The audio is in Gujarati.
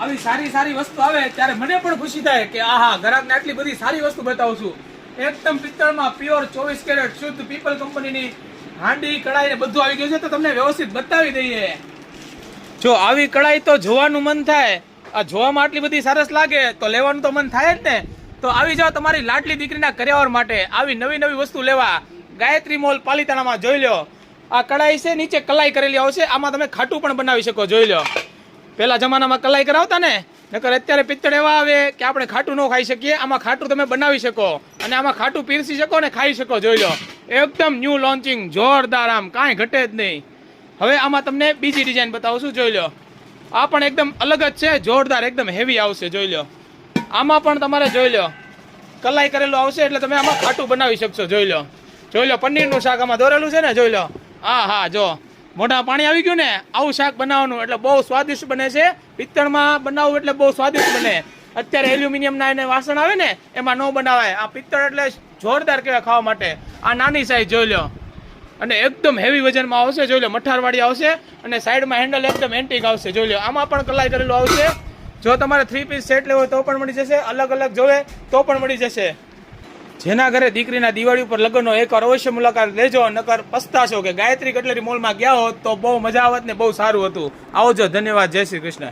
આવી સારી સારી વસ્તુ આવે ત્યારે મને પણ ખુશી થાય કે આહા ગ્રાહકને આટલી બધી સારી વસ્તુ બતાવું છું. એકદમ પિત્તળમાં પ્યોર 24 કેરેટ શુદ્ધ પીપલ કંપનીની હાંડી કડાઈ ને બધું આવી ગયું છે. તો તમને વ્યવસ્થિત બતાવી દઈએ. જો આવી કડાઈ તો જોવાનું મન થાય, આ જોવામાં આટલી બધી સરસ લાગે તો લેવાનું તો મન થાય જ ને. તો આવી જાઓ તમારી લાડલી દીકરીના કર્યાવર માટે આવી નવી નવી વસ્તુ લેવા ગાયત્રી મોલ પાલિતાણામાં. જોઈ લો આ કડાઈ છે, નીચે કલાઈ કરેલી આવશે. આમાં તમે ખાટું પણ બનાવી શકો. જોઈ લો પેલા જમાનામાં કલાઈ કરાવતા ને, નકર અત્યારે પિત્તળ એવા આવે કે આપણે ખાટું ન ખાઈ શકીએ. આમાં ખાટું તમે બનાવી શકો અને આમાં ખાટું પીરસી શકો ને ખાઈ શકો. જોઈ લો એકદમ ન્યૂ લોન્ચિંગ, જોરદાર, આમ કાંઈ ઘટે જ નહીં. હવે આમાં તમને બીજી ડિઝાઇન બતાવું છું. જોઈ લો આ પણ એકદમ અલગ જ છે, જોરદાર, એકદમ હેવી આવશે. જોઈ લો આમાં પણ તમારે જોઈ લો કલાઈ કરેલું આવશે એટલે તમે આમાં ખાટું બનાવી શકશો. જોઈ લો પનીરનું શાક આમાં દોરેલું છે ને. જોઈ લો હા જો મોઢા પાણી આવી ગયું ને. આવું શાક બનાવવાનું એટલે બહુ સ્વાદિષ્ટ બને છે. પિત્તળમાં બનાવવું એટલે બહુ સ્વાદિષ્ટ બને. અત્યારે એલ્યુમિનિયમના એને વાસણ આવે ને એમાં ન બનાવાય. આ પિત્તળ એટલે જોરદાર કહેવાય ખાવા માટે. આ નાની સાઈઝ જોઈ લો અને એકદમ હેવી વજનમાં આવશે. જોઈ લો મઠારવાળી આવશે અને સાઈડમાં હેન્ડલ એકદમ એન્ટિક આવશે. જોઈ લો આમાં પણ કલાઈ કરેલું આવશે. જો તમારે 3 પીસ સેટ લેવો હોય તો પણ મળી જશે, અલગ અલગ જોવે તો પણ મળી જશે. જેના ઘરે દીકરીના દિવાળી ઉપર લગ્ન હોય એકવાર અવશ્ય મુલાકાત લેજો, નકર પસ્તાશો કે ગાયત્રી કટલરી મોલમાં ગયા હોત તો બહુ મજા આવત ને બહુ સારું હતું. આવજો, ધન્યવાદ, જય શ્રી કૃષ્ણ.